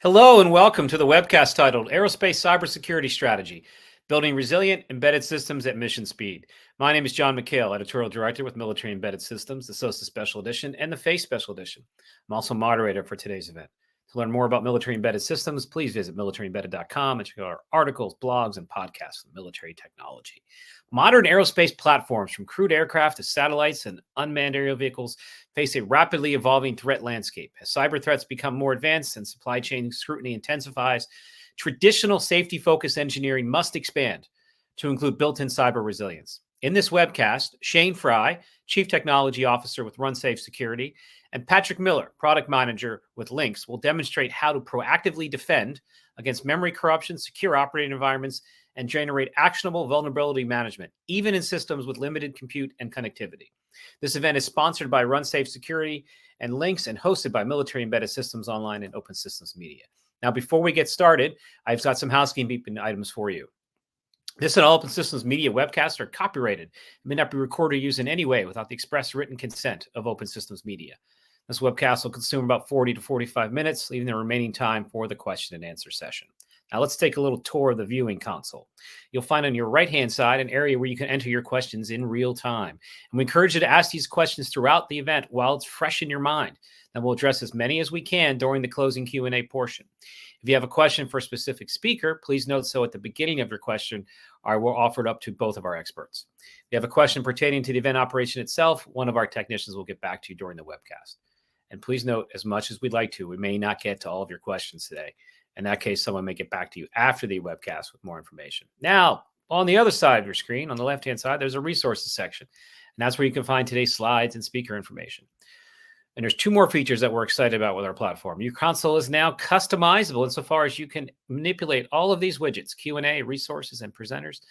Hello and welcome to the webcast titled Aerospace Cybersecurity Strategy, Building Resilient Embedded Systems at Mission Speed. My name is John McHale, Editorial Director with Military Embedded Systems, the SOSA Special Edition, and the FACE Special Edition. I'm also moderator for today's event. To learn more about military embedded systems, please visit militaryembedded.com and check out our articles, blogs, and podcasts on military technology. Modern aerospace platforms, from crewed aircraft to satellites and unmanned aerial vehicles, face a rapidly evolving threat landscape. As cyber threats become more advanced and supply chain scrutiny intensifies, traditional safety-focused engineering must expand to include built-in cyber resilience. In this webcast, Shane Fry, Chief Technology Officer with RunSafe Security, and Patrick Miller, Product Manager with Lynx, will demonstrate how to proactively defend against memory corruption, secure operating environments, and generate actionable vulnerability management, even in systems with limited compute and connectivity. This event is sponsored by RunSafe Security and Lynx and hosted by Military Embedded Systems Online and Open Systems Media. Now, before we get started, I've got some housekeeping items for you. This and all Open Systems Media webcasts are copyrighted and may not be recorded or used in any way without the express written consent of Open Systems Media. This webcast will consume about 40 to 45 minutes, leaving the remaining time for the question and answer session. Now let's take a little tour of the viewing console. You'll find on your right-hand side an area where you can enter your questions in real time. And we encourage you to ask these questions throughout the event while it's fresh in your mind. And we'll address as many as we can during the closing Q&A portion. If you have a question for a specific speaker, please note so at the beginning of your question, I will offer it up to both of our experts. If you have a question pertaining to the event operation itself, one of our technicians will get back to you during the webcast. And please note, as much as we'd like to, we may not get to all of your questions today. In that case, someone may get back to you after the webcast with more information. Now, on the other side of your screen, on the left-hand side, there's a resources section. And that's where you can find today's slides and speaker information. And there's two more features that we're excited about with our platform. Your console is now customizable insofar as you can manipulate all of these widgets, Q&A, resources, and presenters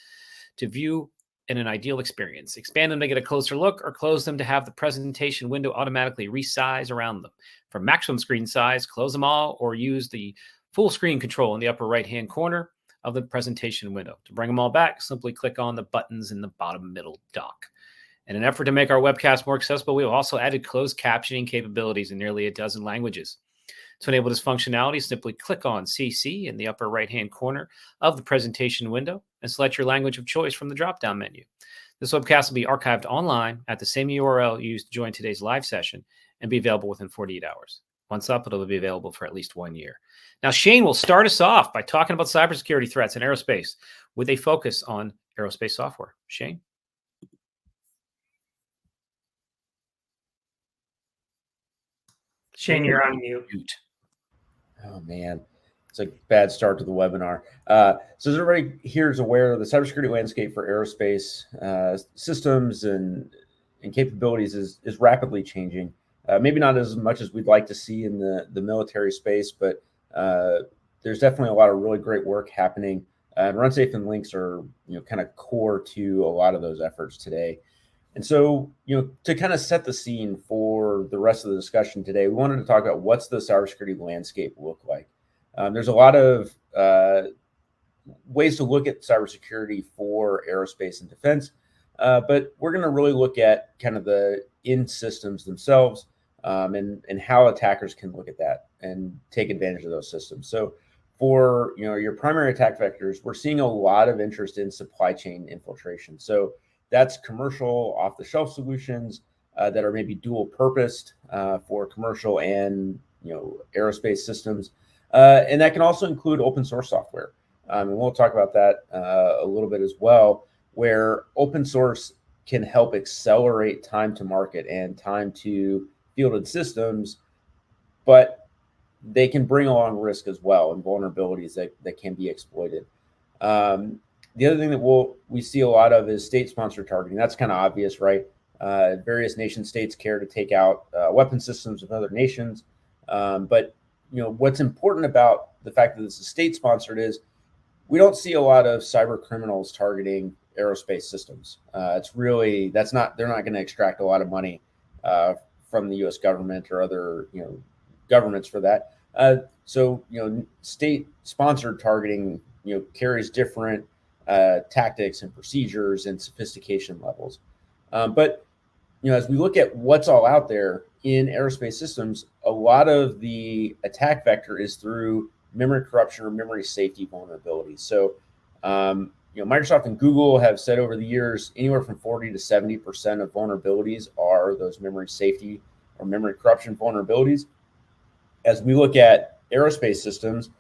to view in an ideal experience. Expand them to get a closer look or close them to have the presentation window automatically resize around them. For maximum screen size, close them all or use the full screen control in the upper right-hand corner of the presentation window. To bring them all back, simply click on the buttons in the bottom middle dock. In an effort to make our webcast more accessible, we have also added closed captioning capabilities in nearly a dozen languages. To enable this functionality, simply click on CC in the upper right-hand corner of the presentation window and select your language of choice from the drop-down menu. This webcast will be archived online at the same URL used to join today's live session and be available within 48 hours. Once up, it'll be available for at least 1 year. Now, Shane will start us off by talking about cybersecurity threats in aerospace with a focus on aerospace software. Shane? Shane, you're on mute. Oh, man. It's a bad start to the webinar. So as everybody here is aware, the cybersecurity landscape for aerospace systems and capabilities is rapidly changing. Maybe not as much as we'd like to see in the military space, but there's definitely a lot of really great work happening. And RunSafe and Lynx are kind of core to a lot of those efforts today. And so, to kind of set the scene for the rest of the discussion today, we wanted to talk about what's the cybersecurity landscape look like. There's a lot of ways to look at cybersecurity for aerospace and defense, but we're going to really look at kind of the end systems themselves and how attackers can look at that and take advantage of those systems. So for your primary attack vectors, we're seeing a lot of interest in supply chain infiltration. So that's commercial off-the-shelf solutions that are maybe dual-purposed for commercial and aerospace systems, and that can also include open source software. And we'll talk about that a little bit as well, where open source can help accelerate time to market and time to fielded systems, but they can bring along risk as well and vulnerabilities that can be exploited. The other thing that we see a lot of is state-sponsored targeting. That's kind of obvious, right? Various nation states care to take out weapon systems of other nations. But what's important about the fact that this is state-sponsored is we don't see a lot of cyber criminals targeting aerospace systems. They're not going to extract a lot of money from the U.S. government or other governments for that. So state-sponsored targeting carries different tactics and procedures and sophistication levels. But as we look at what's all out there in aerospace systems, a lot of the attack vector is through memory corruption or memory safety vulnerabilities. So, Microsoft and Google have said over the years, anywhere from 40 to 70% of vulnerabilities are those memory safety or memory corruption vulnerabilities. As we look at aerospace systems,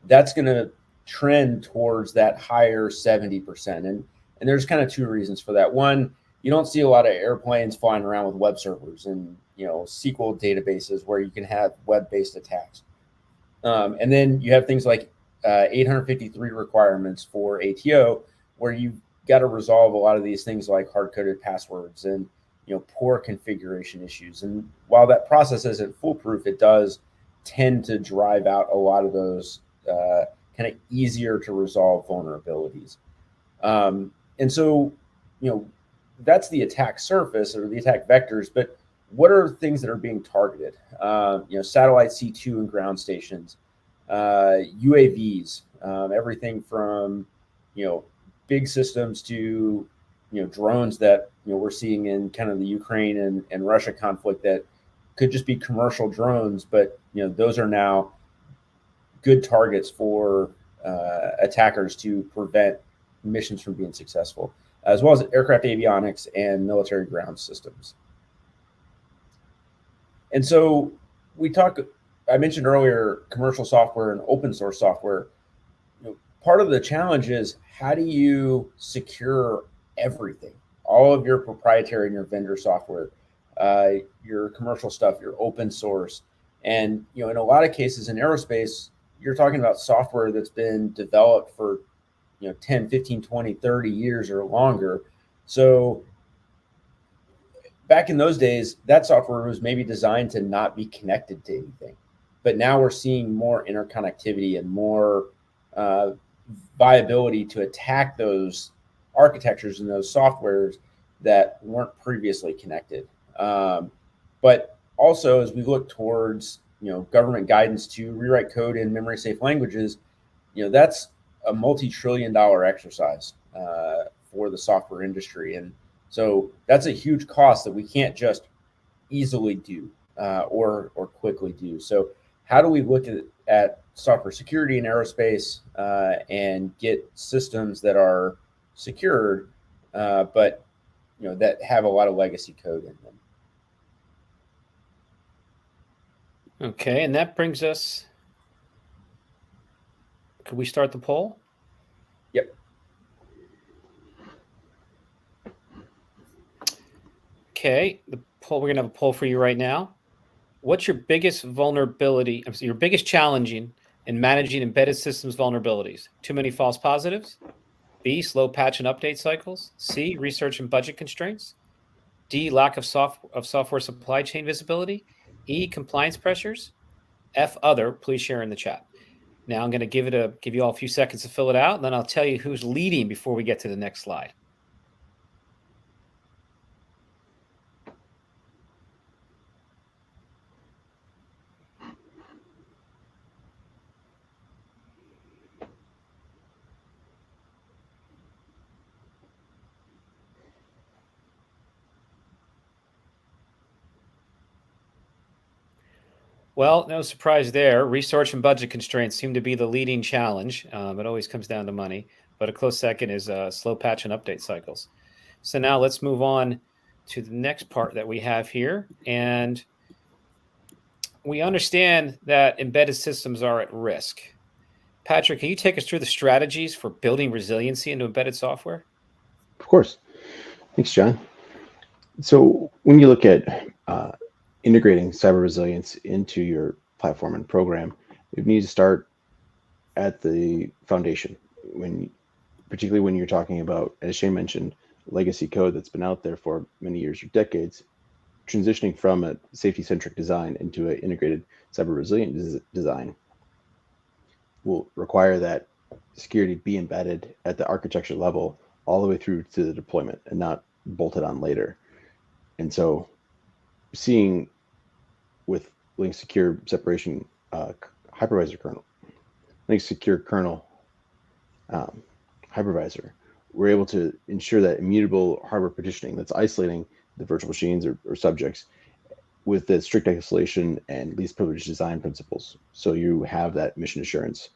that's going to trend towards that higher 70%. And there's kind of two reasons for that. One, you don't see a lot of airplanes flying around with web servers and SQL databases where you can have web-based attacks. And then you have things like 853 requirements for ATO, where you've got to resolve a lot of these things like hard-coded passwords and poor configuration issues. And while that process isn't foolproof, it does tend to drive out a lot of those kind of easier to resolve vulnerabilities. And so, that's the attack surface or the attack vectors. But what are things that are being targeted? Satellite C2 and ground stations, UAVs, everything from big systems to drones that we're seeing in kind of the Ukraine and Russia conflict that could just be commercial drones, but those are now good targets for attackers to prevent missions from being successful, as well as aircraft avionics and military ground systems. And so I mentioned earlier commercial software and open source software. Part of the challenge is, how do you secure everything, all of your proprietary and your vendor software, your commercial stuff, your open source? And in a lot of cases in aerospace, you're talking about software that's been developed for 10, 15, 20, 30 years or longer. So back in those days, that software was maybe designed to not be connected to anything. But now we're seeing more interconnectivity and more viability to attack those architectures and those softwares that weren't previously connected. But also, as we look towards government guidance to rewrite code in memory safe languages, that's a multi-trillion-dollar exercise for the software industry. And so that's a huge cost that we can't just easily do or quickly do. So how do we look at software security in aerospace and get systems that are secured, but that have a lot of legacy code in them? Okay, and that brings us. Could we start the poll? Yep. Okay, the poll. We're gonna have a poll for you right now. What's your biggest vulnerability? Your biggest challenging in managing embedded systems vulnerabilities? Too many false positives. B, slow patch and update cycles. C, research and budget constraints. D, lack of software supply chain visibility. E, compliance pressures. F, other. Please share in the chat. Now I'm going to give you all a few seconds to fill it out, and then I'll tell you who's leading before we get to the next slide. Well, no surprise there. Research and budget constraints seem to be the leading challenge. It always comes down to money, but a close second is slow patch and update cycles. So now let's move on to the next part that we have here. And we understand that embedded systems are at risk. Patrick, can you take us through the strategies for building resiliency into embedded software? Of course. Thanks, John. So when you look at integrating cyber resilience into your platform and program, you need to start at the foundation. Particularly when you're talking about, as Shane mentioned, legacy code that's been out there for many years or decades, transitioning from a safety-centric design into an integrated cyber resilient design will require that security be embedded at the architecture level all the way through to the deployment and not bolted on later. And so seeing with Lynx secure separation hypervisor kernel, Lynx secure kernel hypervisor, we're able to ensure that immutable hardware partitioning that's isolating the virtual machines or subjects with the strict isolation and least privilege design principles. So you have that mission assurance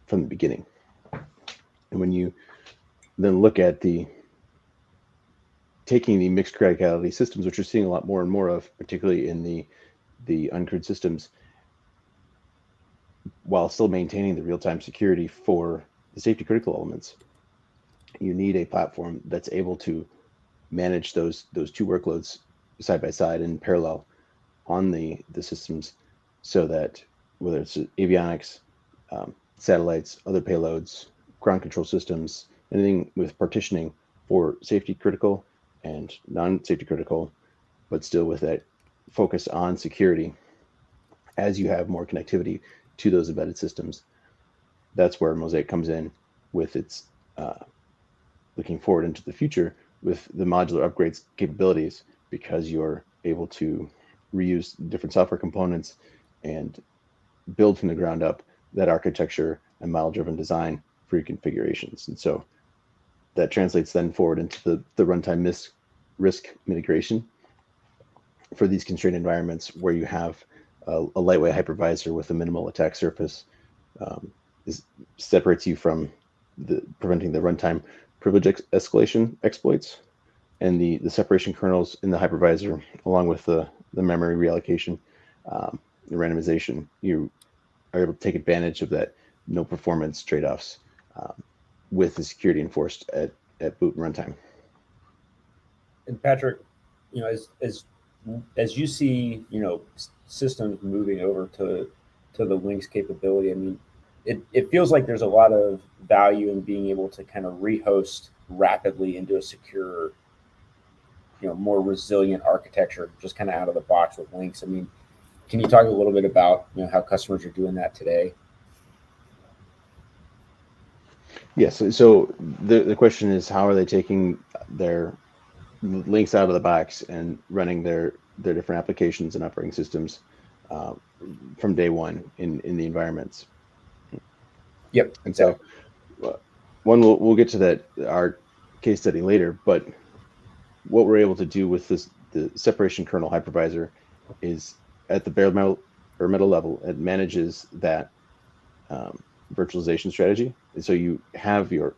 from the beginning. And when you then look at taking the mixed criticality systems, which we're seeing a lot more and more of, particularly in the uncrewed systems, while still maintaining the real-time security for the safety critical elements, you need a platform that's able to manage those two workloads side by side in parallel on the systems, so that whether it's avionics, satellites, other payloads, ground control systems, anything with partitioning for safety critical and non-safety critical, but still with that focus on security as you have more connectivity to those embedded systems. That's where Mosaic comes in with its looking forward into the future with the modular upgrades capabilities, because you're able to reuse different software components and build from the ground up that architecture and model-driven design for your configurations. And so that translates then forward into the runtime risk mitigation for these constrained environments where you have a lightweight hypervisor with a minimal attack surface. Separates you from preventing the runtime privilege escalation exploits, and the separation kernels in the hypervisor, along with the memory reallocation, the randomization. You are able to take advantage of that no performance trade-offs with the security enforced at boot and runtime. And Patrick, as you see, systems moving over to the Lynx capability, I mean, it feels like there's a lot of value in being able to kind of rehost rapidly into a secure, more resilient architecture, just kind of out of the box with Lynx. I mean, can you talk a little bit about how customers are doing that today? Yes. So the question is, how are they taking their Lynx out of the box and running their different applications and operating systems from day one in the environments? Yep. And so we'll get to that, our case study later, but what we're able to do with the separation kernel hypervisor is at the bare metal or metal level, it manages that virtualization strategy. And so you have the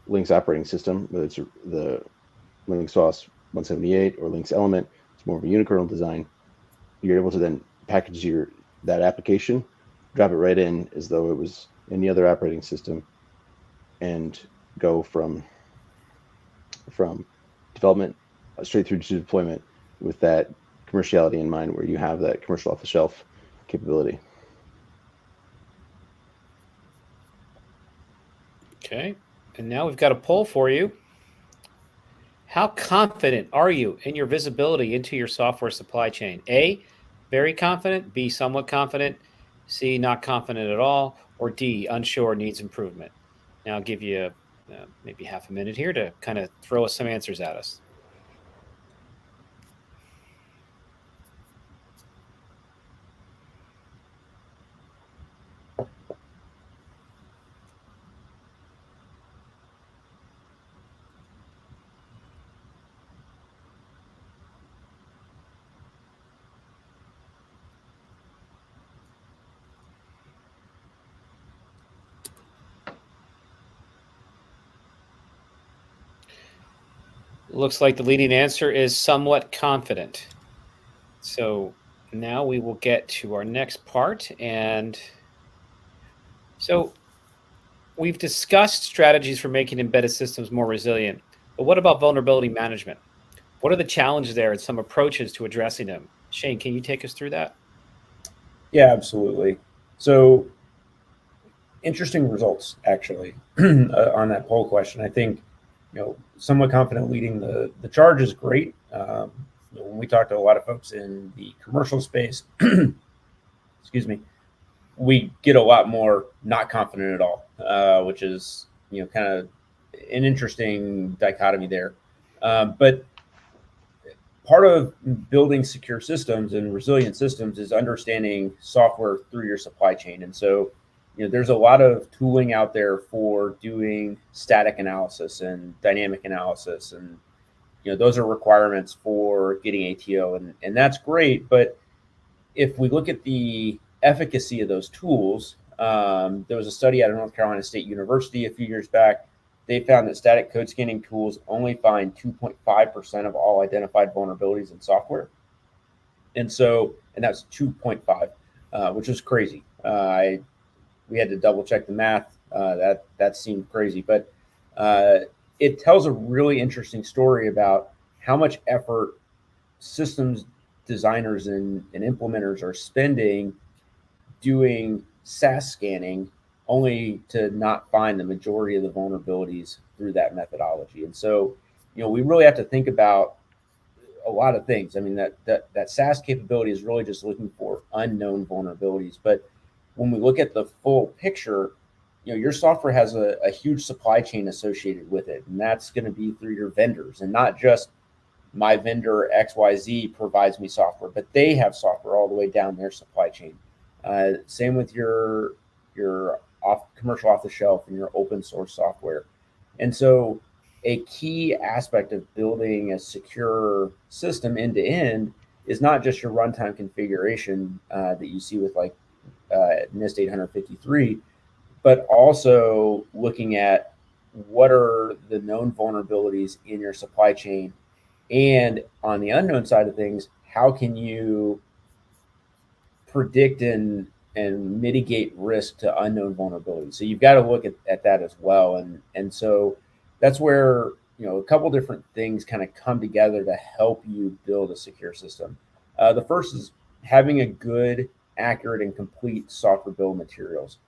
Lynx operating system, whether it's the Lynx OS 178 or Lynx Element. It's more of a unikernel design. You're able to then package that application, drop it right in as though it was any other operating system, and go from development straight through to deployment with that commerciality in mind, where you have that commercial off-the-shelf capability. Okay, and now we've got a poll for you. How confident are you in your visibility into your software supply chain? A, very confident. B, somewhat confident. C, not confident at all. Or D, unsure, needs improvement. Now I'll give you maybe half a minute here to kind of throw us some answers at us. Looks like the leading answer is somewhat confident. So now we will get to our next part. And so we've discussed strategies for making embedded systems more resilient, but what about vulnerability management? What are the challenges there and some approaches to addressing them? Shane, can you take us through that? Yeah, absolutely. So interesting results, actually, on that poll question. I think, somewhat confident leading the charge is great. When we talk to a lot of folks in the commercial space, excuse me, we get a lot more not confident at all, which is, kind of an interesting dichotomy there. But part of building secure systems and resilient systems is understanding software through your supply chain. And so, there's a lot of tooling out there for doing static analysis and dynamic analysis and, those are requirements for getting ATO, and that's great. But if we look at the efficacy of those tools, there was a study out of North Carolina State University a few years back. They found that static code scanning tools only find 2.5% of all identified vulnerabilities in software. And that's 2.5, which is crazy. We had to double check the math. That seemed crazy, but it tells a really interesting story about how much effort systems designers and implementers are spending doing SAS scanning, only to not find the majority of the vulnerabilities through that methodology. And so, we really have to think about a lot of things. I mean, that SAS capability is really just looking for unknown vulnerabilities. But when we look at the full picture, your software has a huge supply chain associated with it. And that's going to be through your vendors, and not just my vendor XYZ provides me software, but they have software all the way down their supply chain. Same with your commercial off the shelf and your open source software. And so a key aspect of building a secure system end to end is not just your runtime configuration that you see with like NIST 853, but also looking at what are the known vulnerabilities in your supply chain. And on the unknown side of things, how can you predict and mitigate risk to unknown vulnerabilities? So you've got to look at that as well. And so that's where, a couple different things kind of come together to help you build a secure system. The first is having a good, accurate, and complete software bill of materials.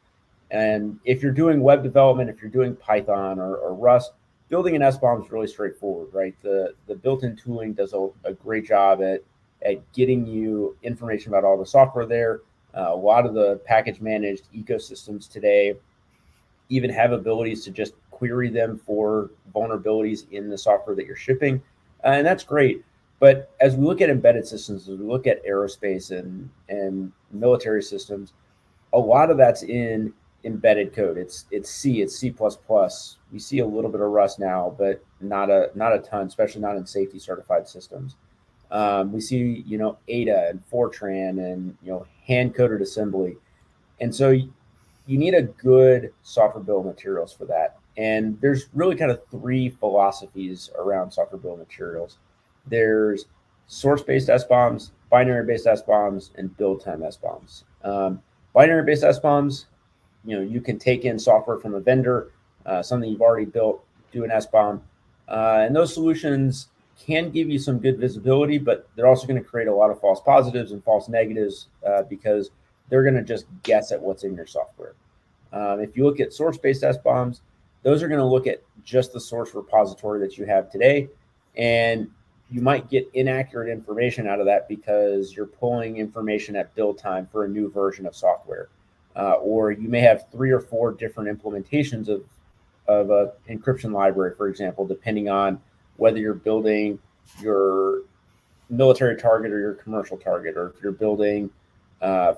And if you're doing web development, if you're doing Python or Rust, building an SBOM is really straightforward, right? The built-in tooling does a great job at getting you information about all the software there. A lot of the package managed ecosystems today even have abilities to just query them for vulnerabilities in the software that you're shipping. And that's great. But as we look at embedded systems, as we look at aerospace and military systems, a lot of that's in embedded code. It's C, it's C++. We see a little bit of Rust now, but not a ton, especially not in safety certified systems. We see, Ada and Fortran and, hand coded assembly. And so you need a good software bill of materials for that. And there's really kind of three philosophies around software bill of materials. There's source-based SBOMs, binary-based SBOMs, and build time SBOMs. Binary-based SBOMs, you can take in software from a vendor, something you've already built, do an SBOM. And those solutions can give you some good visibility, but they're also going to create a lot of false positives and false negatives because they're going to just guess at what's in your software. If you look at source-based SBOMs, those are going to look at just the source repository that you have today, and you might get inaccurate information out of that because you're pulling information at build time for a new version of software. Or you may have 3 or 4 different implementations of a encryption library, for example, depending on whether you're building your military target or your commercial target, or if you're building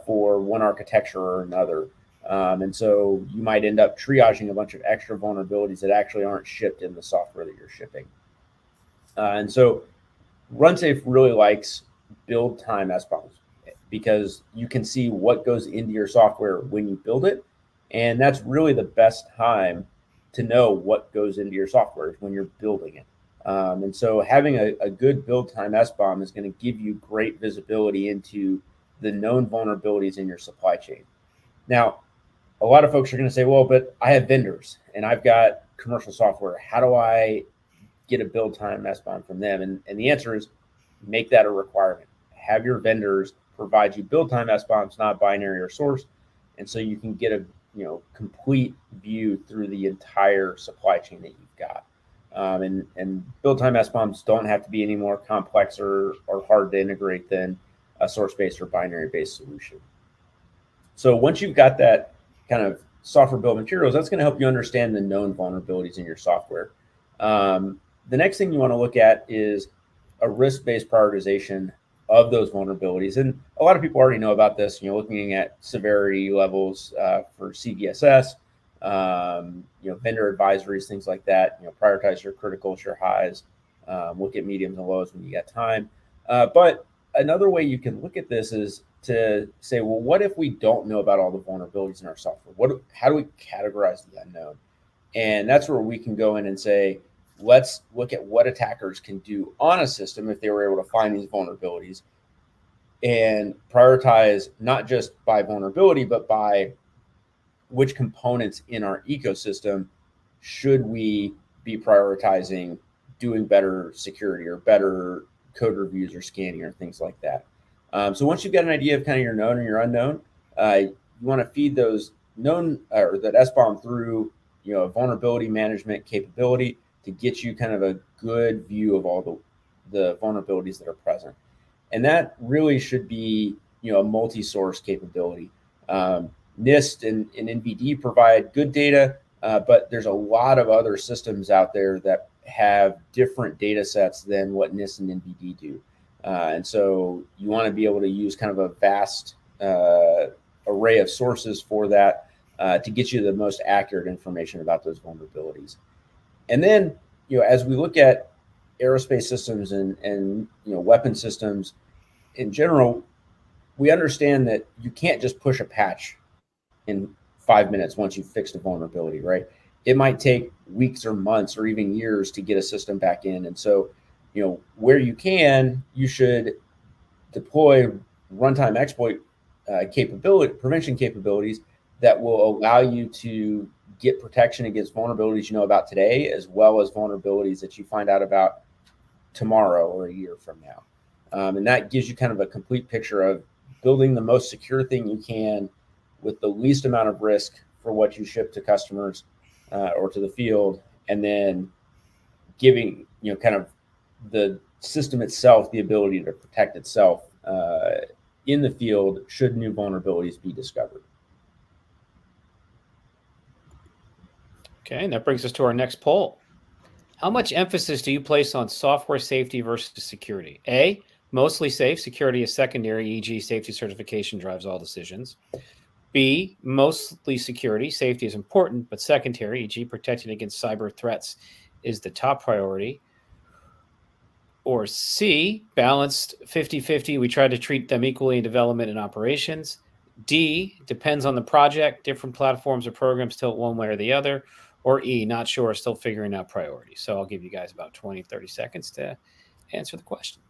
for one architecture or another. And so you might end up triaging a bunch of extra vulnerabilities that actually aren't shipped in the software that you're shipping. And so RunSafe really likes build time SBOMs because you can see what goes into your software when you build it. And that's really the best time to know what goes into your software is when you're building it. And so having a good build time SBOM is going to give you great visibility into the known vulnerabilities in your supply chain. Now, a lot of folks are going to say, well, but I have vendors and I've got commercial software. How do I get a build time SBOM from them? And the answer is make that a requirement. Have your vendors provide you build time SBOMs, not binary or source. And so you can get a complete view through the entire supply chain that you've got. And build time SBOMs don't have to be any more complex or hard to integrate than a source-based or binary-based solution. So once you've got that kind of software bill of materials, that's going to help you understand the known vulnerabilities in your software. The next thing you want to look at is a risk-based prioritization of those vulnerabilities. And a lot of people already know about this, looking at severity levels for CVSS, vendor advisories, things like that, prioritize your criticals, your highs, Look at mediums and lows when you got time. But another way you can look at this is to say, well, what if we don't know about all the vulnerabilities in our software? How do we categorize the unknown? And that's where we can go in and say, let's look at what attackers can do on a system if they were able to find these vulnerabilities, and prioritize not just by vulnerability, but by which components in our ecosystem should we be prioritizing doing better security or better code reviews or scanning or things like that. So once you've got an idea of kind of your known and your unknown, you want to feed those known or that SBOM through a vulnerability management capability to get you kind of a good view of all the vulnerabilities that are present. And that really should be a multi-source capability. NIST and NVD provide good data, but there's a lot of other systems out there that have different data sets than what NIST and NVD do. And so you want to be able to use kind of a vast array of sources for that to get you the most accurate information about those vulnerabilities. And then, as we look at aerospace systems and weapon systems in general, we understand that you can't just push a patch in 5 minutes once you've fixed a vulnerability, right? It might take weeks or months or even years to get a system back in. And so, where you can, you should deploy runtime exploit prevention capabilities that will allow you to get protection against vulnerabilities you know about today, as well as vulnerabilities that you find out about tomorrow or a year from now. And that gives you kind of a complete picture of building the most secure thing you can with the least amount of risk for what you ship to customers or to the field, and then giving kind of the system itself the ability to protect itself in the field should new vulnerabilities be discovered. Okay, and that brings us to our next poll. How much emphasis do you place on software safety versus security? A, mostly safe, security is secondary, e.g. safety certification drives all decisions. B, mostly security, safety is important, but secondary, e.g. protecting against cyber threats is the top priority. Or C, balanced 50-50, we try to treat them equally in development and operations. D, depends on the project, different platforms or programs tilt one way or the other. Or E, not sure, still figuring out priorities. So I'll give you guys about 20, 30 seconds to answer the question.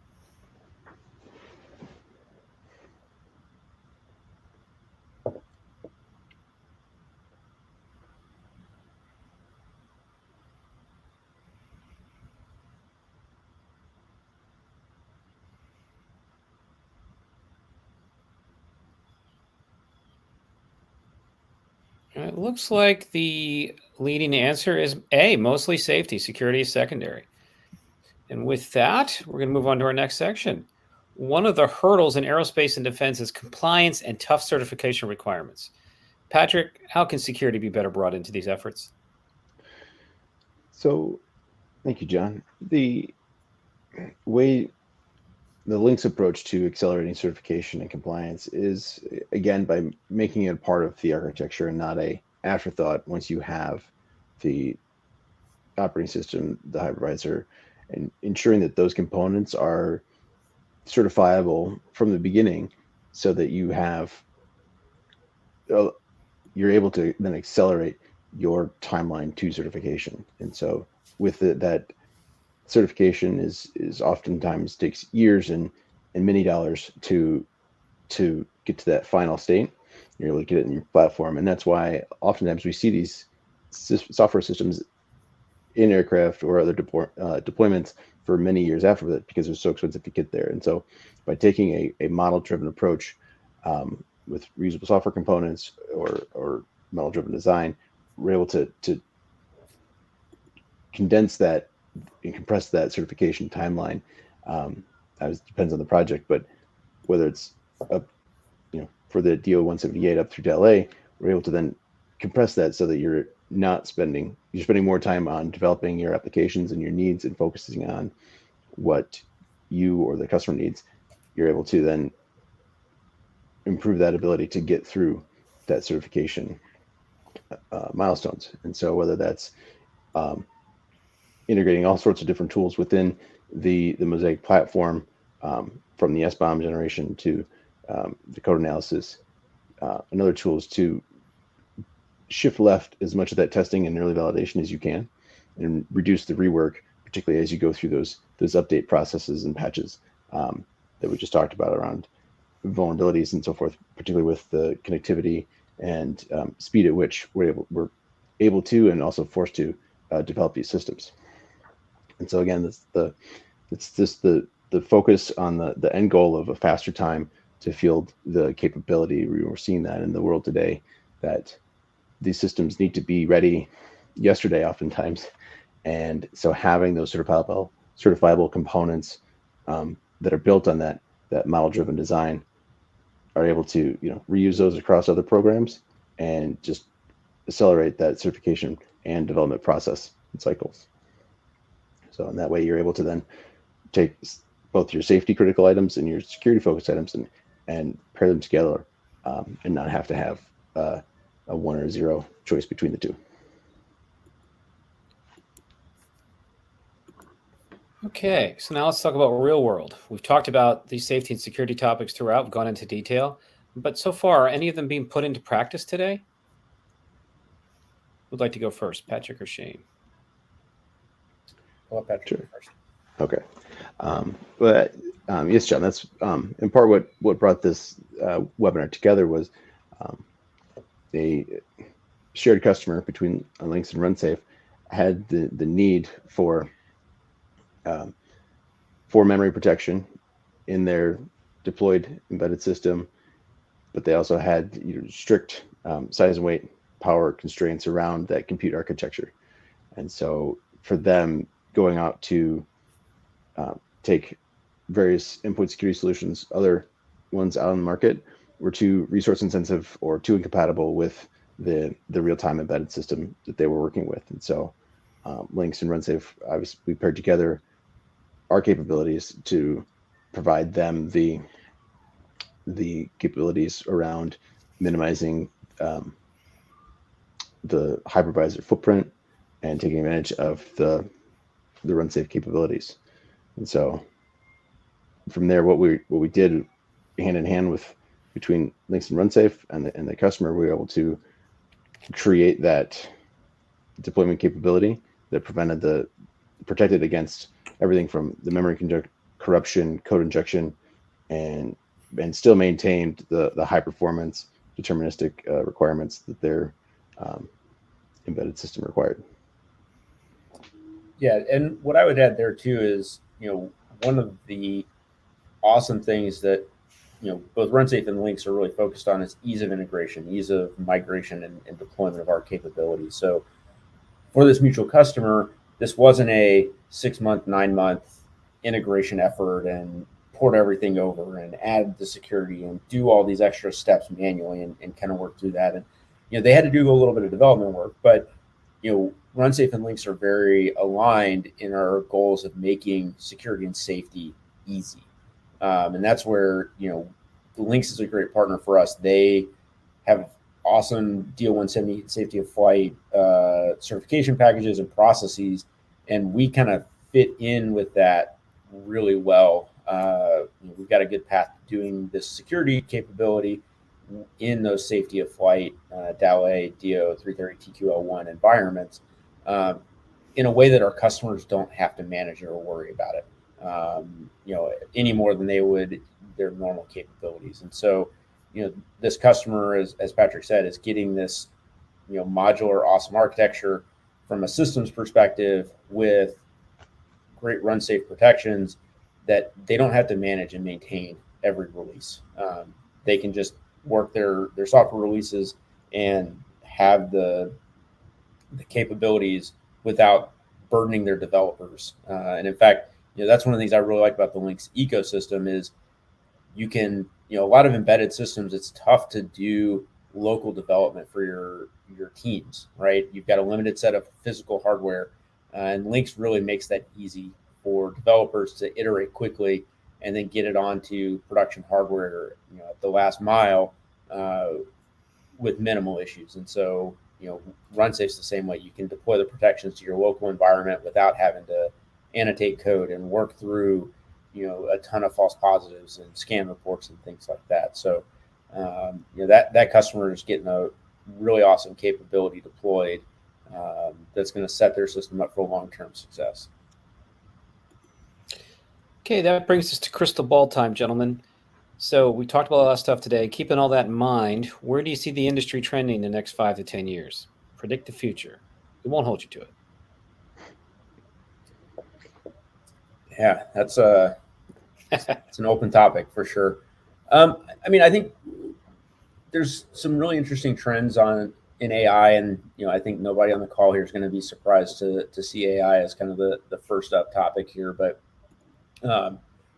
It looks like the leading answer is A, mostly safety, security is secondary. And with that, we're going to move on to our next section. One of the hurdles in aerospace and defense is compliance and tough certification requirements. Patrick, how can security be better brought into these efforts? So, thank you, John. The way the Lynx approach to accelerating certification and compliance is, again, by making it part of the architecture and not a afterthought once you have the operating system, the hypervisor, and ensuring that those components are certifiable from the beginning so that you have you're able to then accelerate your timeline to certification. And so with that certification is oftentimes takes years and many dollars to get to that final state. You're able to get it in your platform, and that's why oftentimes we see these software systems in aircraft or other deployments for many years after that, because they're so expensive to get there. And so by taking a model-driven approach with reusable software components or model-driven design, we're able to condense that and compress that certification timeline. It depends on the project, but whether it's for the DO 178 up through to LA, we're able to then compress that so that you're spending more time on developing your applications and your needs and focusing on what you or the customer needs. You're able to then improve that ability to get through that certification milestones. And so whether that's integrating all sorts of different tools within the Mosaic platform, from the SBOM generation to the code analysis, and other tools to shift left as much of that testing and early validation as you can, and reduce the rework, particularly as you go through those update processes and patches that we just talked about around vulnerabilities and so forth, particularly with the connectivity and speed at which we're able to and also forced to develop these systems. And so again, it's just the focus on the end goal of a faster time to field the capability. We're seeing that in the world today, that these systems need to be ready yesterday oftentimes. And so having those certifiable components that are built on that model-driven design are able to reuse those across other programs and just accelerate that certification and development process and cycles. So in that way, you're able to then take both your safety critical items and your security focused items and pair them together, and not have to have a 1 or 0 choice between the two. Okay, so now let's talk about real world. We've talked about these safety and security topics throughout, we've gone into detail, but so far, are any of them being put into practice today? Who'd like to go first, Patrick or Shane? I'll let Patrick Sure. go first. Okay. Yes, John, that's in part what brought this webinar together was a shared customer between Lynx and RunSafe had the need for memory protection in their deployed embedded system, but they also had strict size and weight power constraints around that compute architecture. And so for them, going out to take various endpoint security solutions, other ones out on the market, were too resource intensive or too incompatible with the real-time embedded system that they were working with. And so Lynx and RunSafe, obviously, we paired together our capabilities to provide them the capabilities around minimizing the hypervisor footprint and taking advantage of the RunSafe capabilities. And so from there, what we did hand in hand between Lynx and RunSafe and the customer, we were able to create that deployment capability that protected against everything from the memory corruption, code injection, and still maintained the high performance deterministic requirements that their embedded system required. Yeah, and what I would add there too is, one of the awesome things that both RunSafe and Lynx are really focused on is ease of integration, ease of migration and deployment of our capabilities. So for this mutual customer, this wasn't a 6-month, 9-month integration effort and port everything over and add the security and do all these extra steps manually and kind of work through that. And they had to do a little bit of development work, but RunSafe and Lynx are very aligned in our goals of making security and safety easy. And that's where, Lynx is a great partner for us. They have awesome DO 170 safety of flight certification packages and processes, and we kind of fit in with that really well. We've got a good path to doing this security capability in those safety of flight DAL-A, DO 330 TQL1 environments in a way that our customers don't have to manage or worry about it, any more than they would their normal capabilities. And so, this customer, as Patrick said, is getting this, modular, awesome architecture from a systems perspective with great RunSafe protections that they don't have to manage and maintain every release. They can just work their software releases and have the capabilities without burdening their developers. And in fact, that's one of the things I really like about the Lynx ecosystem is you can, a lot of embedded systems, it's tough to do local development for your teams, right? You've got a limited set of physical hardware, and Lynx really makes that easy for developers to iterate quickly and then get it onto production hardware, at the last mile with minimal issues. And so, RunSafe's the same way. You can deploy the protections to your local environment without having to annotate code and work through, a ton of false positives and scam reports and things like that. So, that customer is getting a really awesome capability deployed that's going to set their system up for long-term success. Okay, that brings us to crystal ball time, gentlemen. So we talked about a lot of stuff today. Keeping all that in mind, where do you see the industry trending in the next 5 to 10 years? Predict the future. We won't hold you to it. Yeah, that's it's an open topic for sure. I think there's some really interesting trends in AI, and I think nobody on the call here is going to be surprised to see AI as kind of the first up topic here. But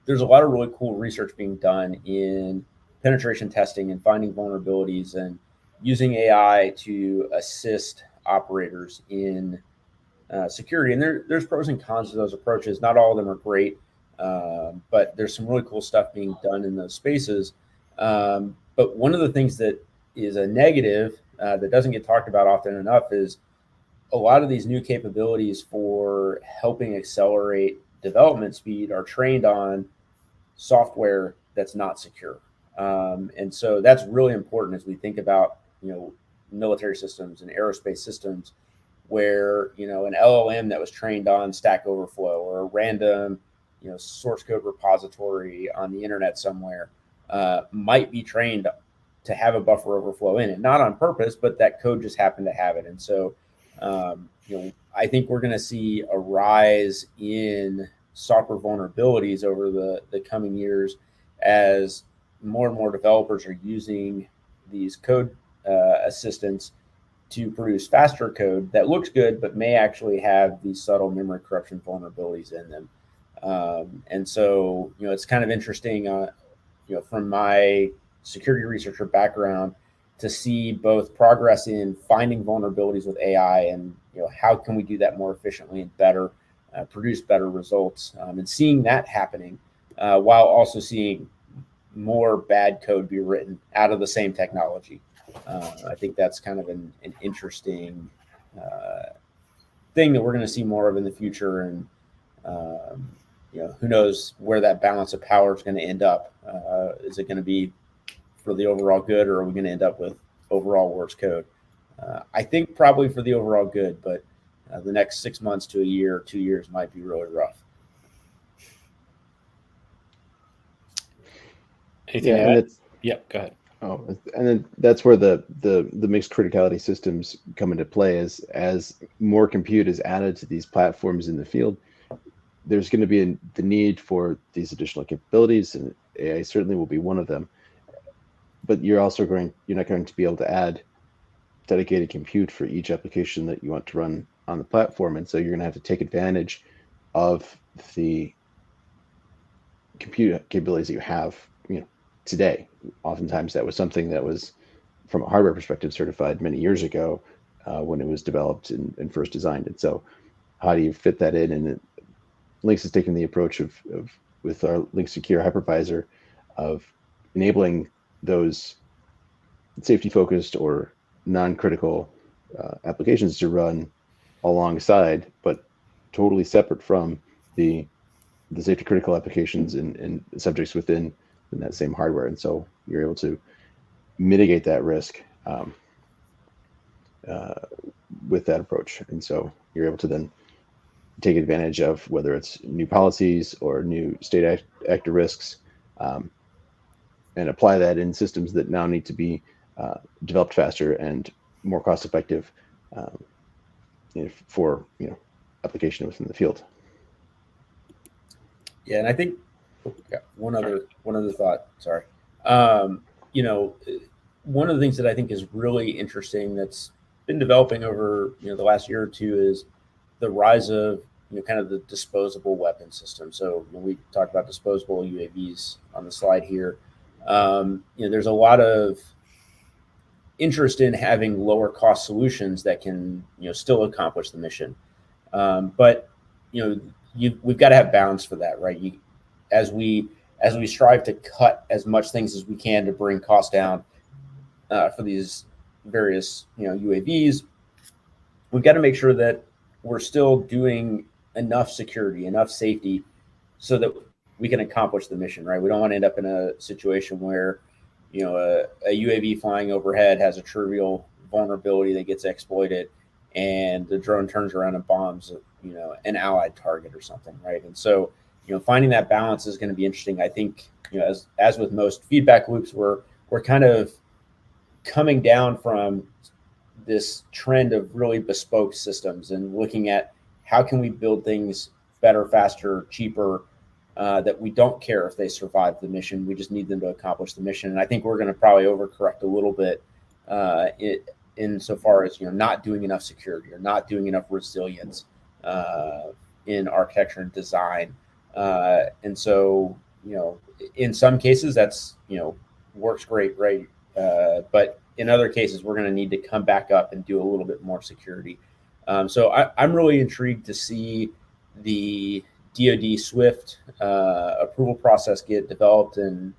there's a lot of really cool research being done in penetration testing and finding vulnerabilities and using AI to assist operators in security. And there's pros and cons to those approaches. Not all of them are great, but there's some really cool stuff being done in those spaces. But one of the things that is a negative that doesn't get talked about often enough is a lot of these new capabilities for helping accelerate development speed are trained on software that's not secure. And so that's really important as we think about, military systems and aerospace systems where, an LLM that was trained on Stack Overflow or a random, source code repository on the internet somewhere might be trained to have a buffer overflow in it, not on purpose, but that code just happened to have it. And so, I think we're going to see a rise in software vulnerabilities over the coming years as more and more developers are using these code assistants to produce faster code that looks good, but may actually have these subtle memory corruption vulnerabilities in them. And so, it's kind of interesting, from my security researcher background to see both progress in finding vulnerabilities with AI and, how can we do that more efficiently and better, produce better results, and seeing that happening while also seeing more bad code be written out of the same technology. I think that's kind of an interesting thing that we're going to see more of in the future. And, who knows where that balance of power is going to end up. Is it going to be for the overall good, or are we going to end up with overall worse code? I think probably for the overall good, but the next 6 months to a year, 2 years might be really rough. Anything to add? Yep, go ahead. Oh, and then that's where the mixed criticality systems come into play. As more compute is added to these platforms in the field, there's going to be the need for these additional capabilities, and AI certainly will be one of them. But you're not going to be able to add dedicated compute for each application that you want to run on the platform, and so you're going to have to take advantage of the compute capabilities that you have, today. Oftentimes, that was something that was, from a hardware perspective, certified many years ago when it was developed and first designed. And so, how do you fit that in? And Lynx is taking the approach of with our Lynx Secure hypervisor of enabling those safety-focused or non-critical applications to run alongside, but totally separate from the safety-critical applications and subjects within that same hardware. And so you're able to mitigate that risk with that approach. And so you're able to then take advantage of whether it's new policies or new state actor risks, and apply that in systems that now need to be developed faster and more cost effective for application within the field. Yeah, and I think one other thought. Sorry, one of the things that I think is really interesting that's been developing over the last year or two is the rise of kind of the disposable weapon system. So we talked about disposable UAVs on the slide here. There's a lot of interest in having lower cost solutions that can still accomplish the mission, but we've got to have balance for that, right? As we strive to cut as much things as we can to bring costs down for these various UAVs, we've got to make sure that we're still doing enough security, enough safety, so that we can accomplish the mission, right? We don't want to end up in a situation where, a UAV flying overhead has a trivial vulnerability that gets exploited, and the drone turns around and bombs, an allied target or something, right? And so, finding that balance is going to be interesting. I think, as with most feedback loops, we're kind of coming down from this trend of really bespoke systems and looking at how can we build things better, faster, cheaper, that we don't care if they survive the mission. We just need them to accomplish the mission. And I think we're going to probably overcorrect a little bit insofar as not doing enough security or not doing enough resilience in architecture and design. And so, in some cases that's works great, right? But in other cases, we're going to need to come back up and do a little bit more security. So I'm really intrigued to see the DoD SWIFT approval process get developed, and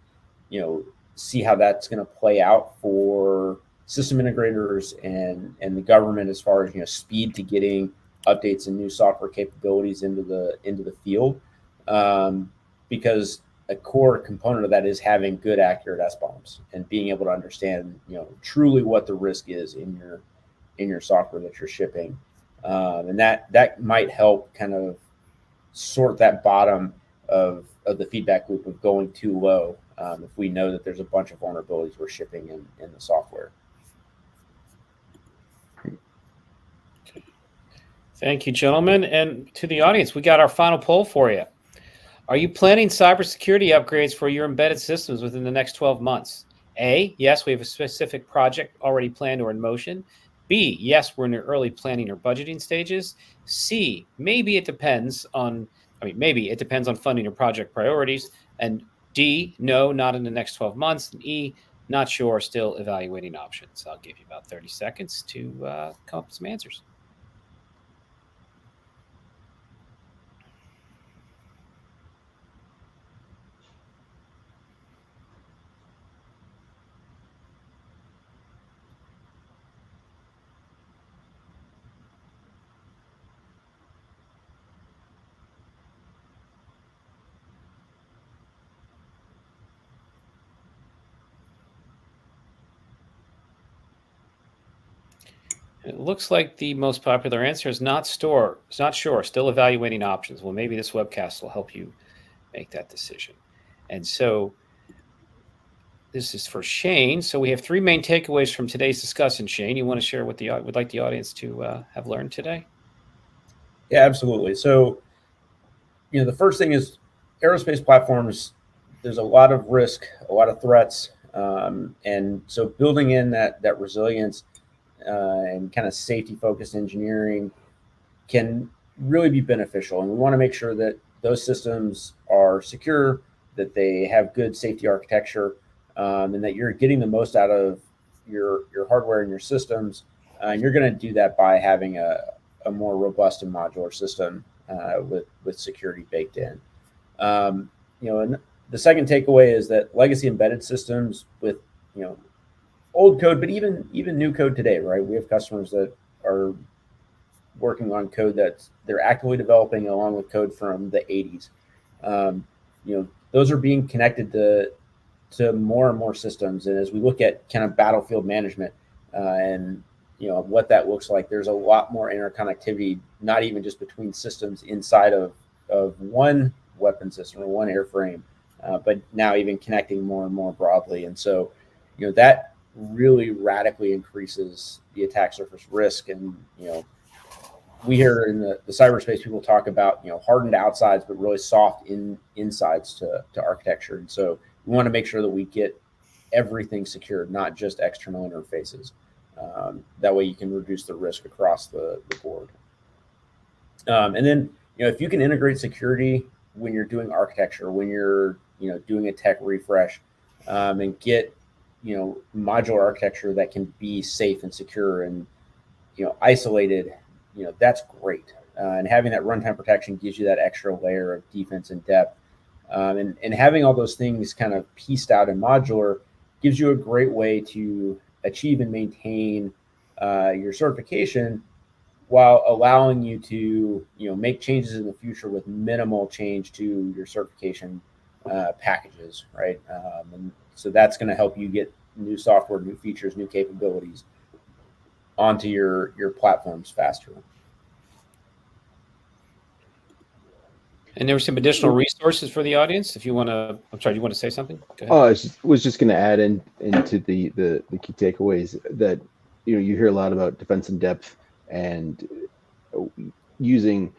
see how that's going to play out for system integrators and the government as far as speed to getting updates and new software capabilities into the field, because a core component of that is having good, accurate SBOMs and being able to understand truly what the risk is in your software that you're shipping, and that might help kind of sort that bottom of the feedback loop of going too low, if we know that there's a bunch of vulnerabilities we're shipping in the software. Thank you, gentlemen. And to the audience, we got our final poll for you. Are you planning cybersecurity upgrades for your embedded systems within the next 12 months? A, yes, we have a specific project already planned or in motion. B, yes, we're in the early planning or budgeting stages. C, maybe it depends on funding or project priorities. And D, no, not in the next 12 months. And E, not sure, still evaluating options. I'll give you about 30 seconds to come up with some answers. It looks like the most popular answer is not sure, still evaluating options. Well, maybe this webcast will help you make that decision. And so this is for Shane. So we have 3 main takeaways from today's discussion. Shane, you want to share what would like the audience to have learned today? Yeah, absolutely. So, the first thing is aerospace platforms, there's a lot of risk, a lot of threats. And so building in that resilience and kind of safety-focused engineering can really be beneficial. And we want to make sure that those systems are secure, that they have good safety architecture, and that you're getting the most out of your hardware and your systems. And you're going to do that by having a more robust and modular system with security baked in. And the second takeaway is that legacy embedded systems with old code, but even new code today, right? We have customers that are working on code that they're actively developing along with code from the 80s. Those are being connected to more and more systems. And as we look at kind of battlefield management and what that looks like, there's a lot more interconnectivity, not even just between systems inside of one weapon system or one airframe, but now even connecting more and more broadly. And so, that really radically increases the attack surface risk. And we hear in the cyberspace people talk about hardened outsides but really soft insides to architecture. And so we want to make sure that we get everything secured, not just external interfaces. That way you can reduce the risk across the board. And then if you can integrate security when you're doing architecture, when you're doing a tech refresh, and get modular architecture that can be safe and secure and isolated, that's great. And having that runtime protection gives you that extra layer of defense and depth. And having all those things kind of pieced out and modular gives you a great way to achieve and maintain your certification while allowing you to, make changes in the future with minimal change to your certification packages, right? And so that's going to help you get new software, new features, new capabilities onto your platforms faster. And there were some additional resources for the audience. If you want to, I'm sorry, you want to say something? Go ahead. Oh, I was just going to add into the key takeaways that you hear a lot about defense in depth and using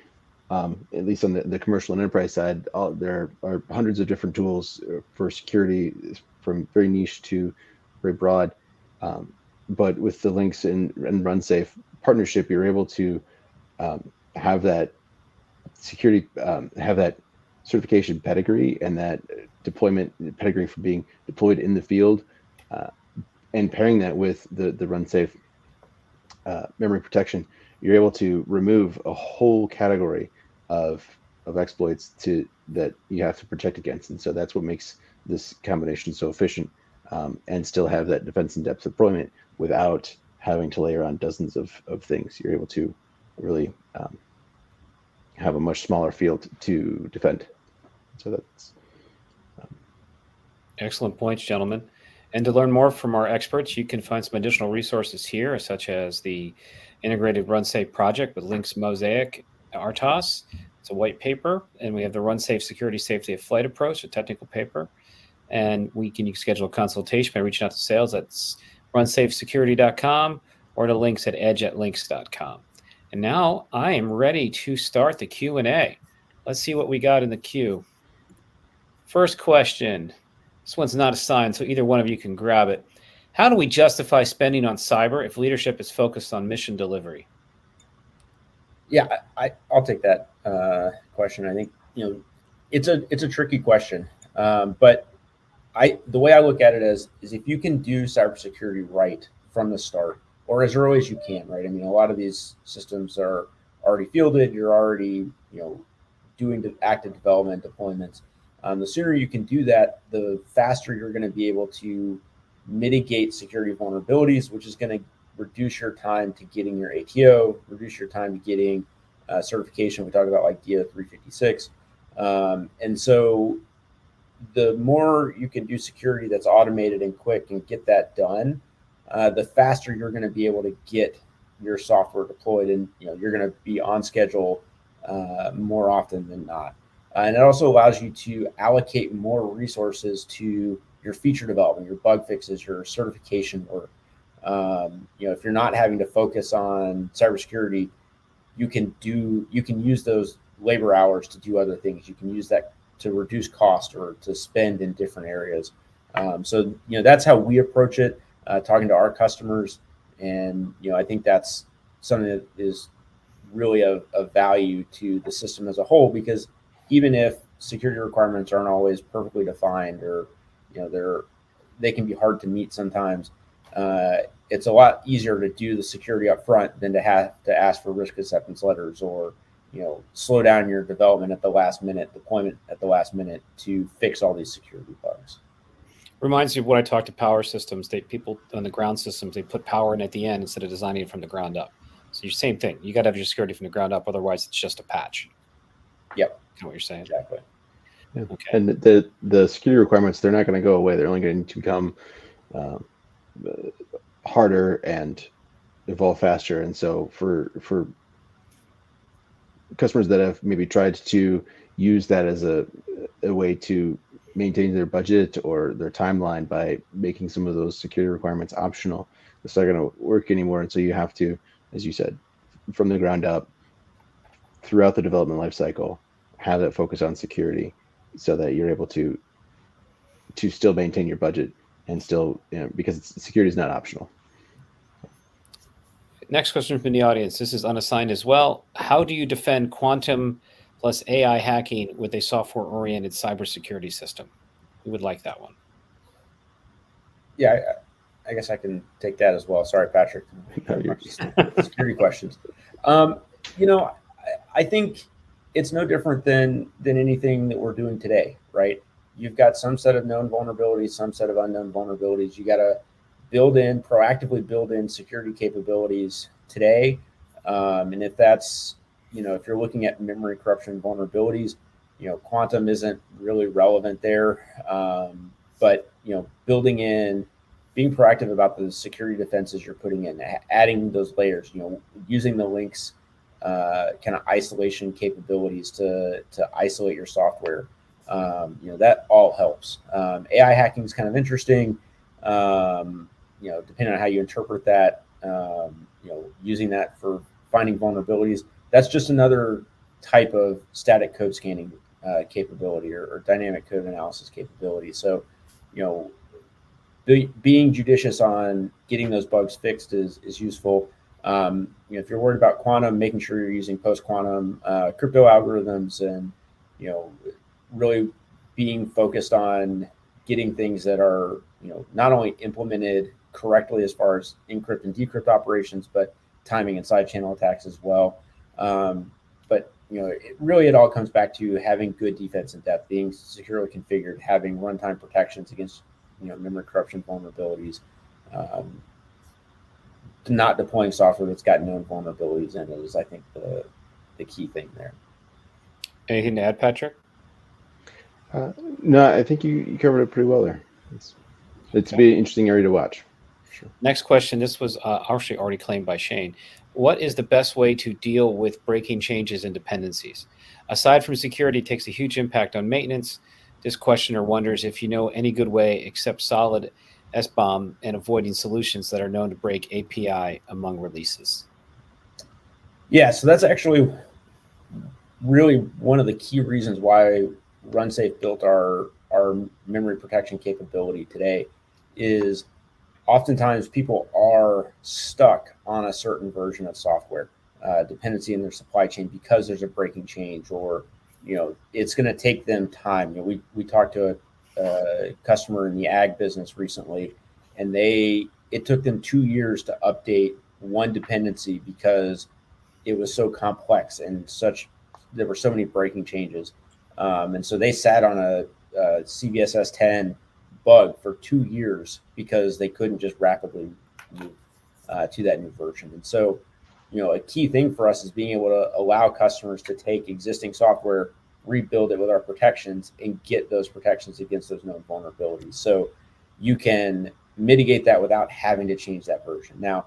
at least on the commercial and enterprise side, there are hundreds of different tools for security, from very niche to very broad. But with the Lynx and RunSafe partnership, you're able to have that security, have that certification pedigree and that deployment pedigree for being deployed in the field, and pairing that with the RunSafe memory protection, you're able to remove a whole category of exploits that you have to protect against. And so that's what makes this combination so efficient, and still have that defense in depth deployment without having to layer on dozens of things. You're able to really have a much smaller field to defend. So that's excellent points, gentlemen. And to learn more from our experts, you can find some additional resources here, such as the integrated RunSafe project with Lynx Mosaic RTOS. It's a white paper. And we have the RunSafe Security Safety of Flight approach, a technical paper. And you can schedule a consultation by reaching out to sales at runsafesecurity.com or to Lynx at edge@lynx.com. And now I am ready to start the Q&A. Let's see what we got in the queue. First question. This one's not assigned, so either one of you can grab it. How do we justify spending on cyber if leadership is focused on mission delivery? Yeah, I'll take that question. I think it's a tricky question, but the way I look at it is if you can do cybersecurity right from the start, or as early as you can, right? I mean, a lot of these systems are already fielded. You're already doing the active development deployments. The sooner you can do that, the faster you're going to be able to mitigate security vulnerabilities, which is going to reduce your time to getting your ATO, reduce your time to getting certification. We talk about like DO 356. And so the more you can do security that's automated and quick and get that done, the faster you're going to be able to get your software deployed, and you're going to be on schedule more often than not. And it also allows you to allocate more resources to your feature development, your bug fixes, your certification work. If you're not having to focus on cybersecurity, you can use those labor hours to do other things. You can use that to reduce cost or to spend in different areas. So that's how we approach it, talking to our customers. And I think that's something that is really of value to the system as a whole, because even if security requirements aren't always perfectly defined, or they can be hard to meet sometimes, it's a lot easier to do the security up front than to have to ask for risk acceptance letters, or slow down your development at the last minute, deployment at the last minute to fix all these security bugs. Reminds me of what I talked to power systems. People on the ground systems, they put power in at the end instead of designing it from the ground up. So your same thing. You got to have your security from the ground up. Otherwise, it's just a patch. Yep. That's what you're saying. Exactly. Yeah. Okay. And the security requirements, they're not going to go away. They're only going to become harder and evolve faster. And so for customers that have maybe tried to use that as a way to maintain their budget or their timeline by making some of those security requirements optional, it's not going to work anymore. And so you have to, as you said, from the ground up, throughout the development lifecycle, have that focus on security, so that you're able to still maintain your budget and still, because security is not optional. Next question from the audience. This is unassigned as well. How do you defend quantum plus AI hacking with a software-oriented cybersecurity system? We would like that one. Yeah, I guess I can take that as well. Sorry, Patrick. Security questions. I think it's no different than anything that we're doing today, right? You've got some set of known vulnerabilities, some set of unknown vulnerabilities. You got to proactively build in security capabilities today And if that's, if you're looking at memory corruption vulnerabilities, quantum isn't really relevant there. But, building in, being proactive about the security defenses you're putting in, adding those layers, using the Lynx kind of isolation capabilities to isolate your software. That all helps. AI hacking is kind of interesting. Depending on how you interpret that, using that for finding vulnerabilities, that's just another type of static code scanning capability or dynamic code analysis capability. So, being judicious on getting those bugs fixed is useful. If you're worried about quantum, making sure you're using post-quantum crypto algorithms, and really being focused on getting things that are not only implemented correctly as far as encrypt and decrypt operations, but timing and side channel attacks as well. But it all comes back to having good defense in depth, being securely configured, having runtime protections against memory corruption vulnerabilities, not deploying software that's got known vulnerabilities in it is, I think, the key thing there. Anything to add, Patrick? No, I think you covered it pretty well there. It's Okay. be an interesting area to watch. Sure. Next question. This was actually already claimed by Shane. What is the best way to deal with breaking changes and dependencies? Aside from security, it takes a huge impact on maintenance. This questioner wonders if you know any good way except solid SBOM and avoiding solutions that are known to break API among releases. Yeah, so that's actually really one of the key reasons why RunSafe built our memory protection capability today. Is oftentimes people are stuck on a certain version of software dependency in their supply chain because there's a breaking change, or it's going to take them time. We talked to a customer in the ag business recently, and it took them 2 years to update one dependency because it was so complex and there were so many breaking changes, and so they sat on a CVSS 10 bug for 2 years because they couldn't just rapidly move to that new version. And so, a key thing for us is being able to allow customers to take existing software, rebuild it with our protections, and get those protections against those known vulnerabilities. So you can mitigate that without having to change that version. Now,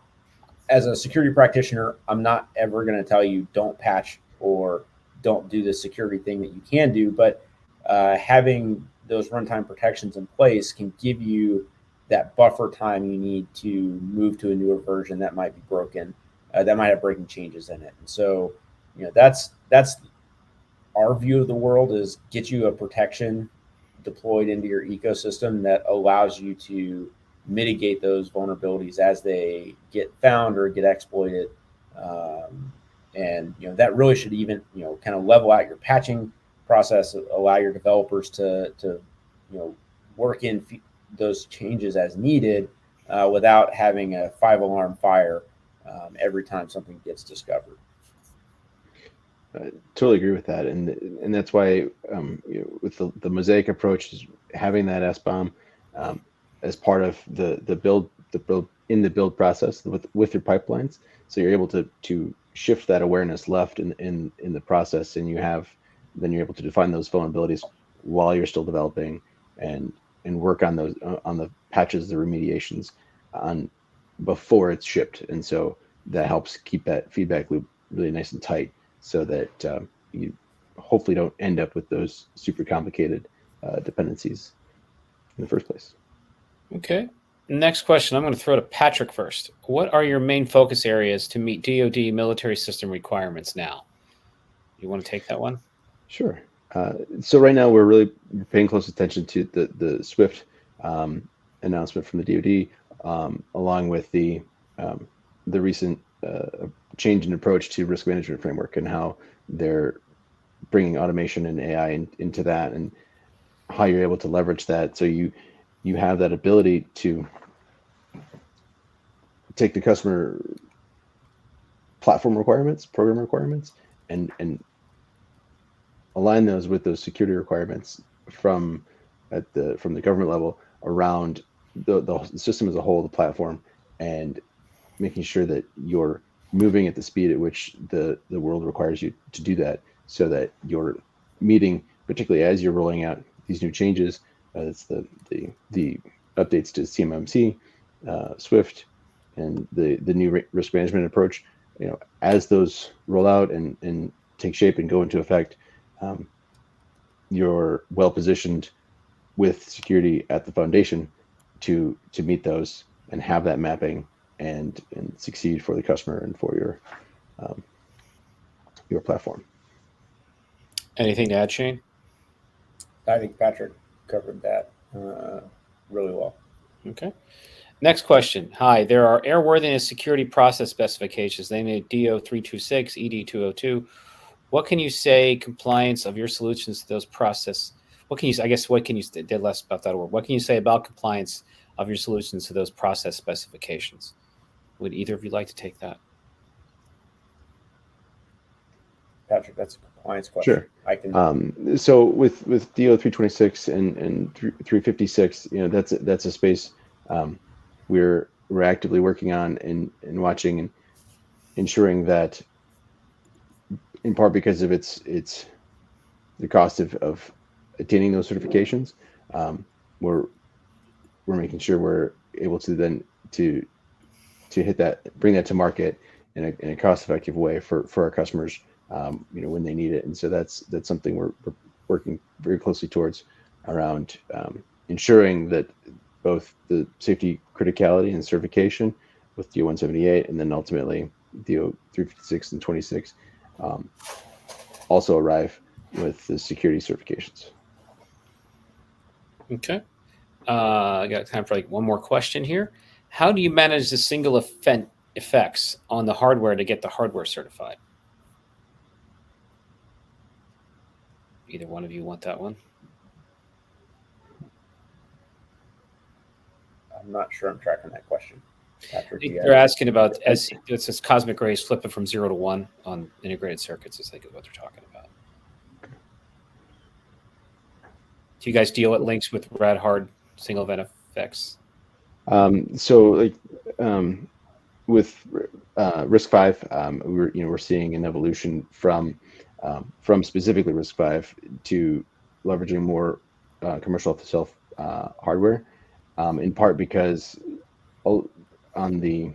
as a security practitioner, I'm not ever going to tell you don't patch or don't do the security thing that you can do, but having those runtime protections in place can give you that buffer time you need to move to a newer version that might be broken, that might have breaking changes in it. And so, that's our view of the world, is get you a protection deployed into your ecosystem that allows you to mitigate those vulnerabilities as they get found or get exploited. And that really should even kind of level out your patching process, allow your developers to work in those changes as needed, without having a 5-alarm fire every time something gets discovered. Totally agree with that, and that's why with the Mosaic approach, is having that SBOM as part of the build process with your pipelines, so you're able to shift that awareness left in the process, and then you're able to define those vulnerabilities while you're still developing, and work on the patches, the remediations on before it's shipped. And so that helps keep that feedback loop really nice and tight, so that you hopefully don't end up with those super complicated dependencies in the first place. Okay. Next question. I'm going to throw to Patrick first. What are your main focus areas to meet DoD military system requirements now? You want to take that one? Sure. So right now we're paying close attention to the SWIFT announcement from the DoD, along with the recent change in approach to risk management framework, and how they're bringing automation and AI into that, and how you're able to leverage that, so you have that ability to take the customer platform requirements, program requirements, and align those with those security requirements from the government level around the system as a whole, the platform, and making sure that you're moving at the speed at which the world requires you to do that, so that you're meeting, particularly as you're rolling out these new changes. That's the updates to CMMC, Swift, and the new risk management approach. As those roll out and take shape and go into effect, you're well positioned with security at the foundation to meet those and have that mapping and succeed for the customer and for your platform. Anything to add, Shane? I think Patrick covered that really well. Okay. Next question. Hi, there are airworthiness security process specifications. They need DO 326, ED 202. What can you say compliance of your solutions to those process? What can you say? I guess what can you say? Did less about that word. What can you say about compliance of your solutions to those process specifications? Would either of you like to take that? Patrick, that's a compliance question. Sure. I can. So with DO 326 and 356, that's a space we're actively working on and watching and ensuring that, in part because of its the cost of attaining those certifications, we're making sure we're able to then to hit that, bring that to market in a cost-effective way for our customers, when they need it. And so that's something we're working very closely towards, around ensuring that both the safety criticality and certification with DO 178 and then ultimately DO 356 and 26 also arrive with the security certifications. Okay. I got time for one more question here. How do you manage the single effects on the hardware to get the hardware certified? Either one of you want that one? I'm not sure I'm tracking that question. Patrick, They're asking about, as it says, cosmic rays flipping from 0 to 1 on integrated circuits, is what they're talking about. Do you guys deal at Lynx with rad hard single event effects? With RISC-V, we're seeing an evolution from specifically RISC-V to leveraging more commercial off-the-shelf hardware, in part because on the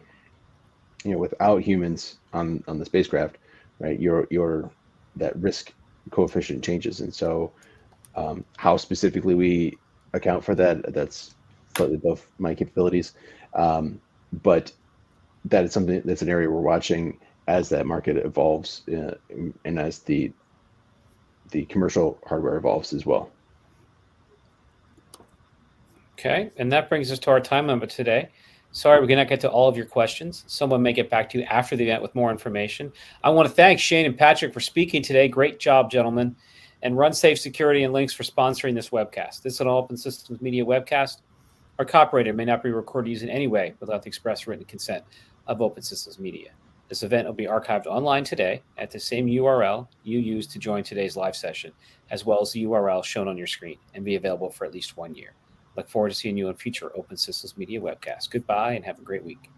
without humans on the spacecraft, right, your that risk coefficient changes, and so how specifically we account for that's slightly above my capabilities, but that is something that's an area we're watching as that market evolves, and as the commercial hardware evolves as well. Okay, and that brings us to our time limit today. Sorry, we cannot get to all of your questions. Someone may get back to you after the event with more information. I want to thank Shane and Patrick for speaking today. Great job, gentlemen. And RunSafe Security and Lynx for sponsoring this webcast. This is an Open Systems Media webcast. Our copyrighted may not be recorded used in any way without the express written consent of Open Systems Media. This event will be archived online today at the same URL you used to join today's live session, as well as the URL shown on your screen, and be available for at least 1 year. Look forward to seeing you on future Open Systems Media webcasts. Goodbye and have a great week.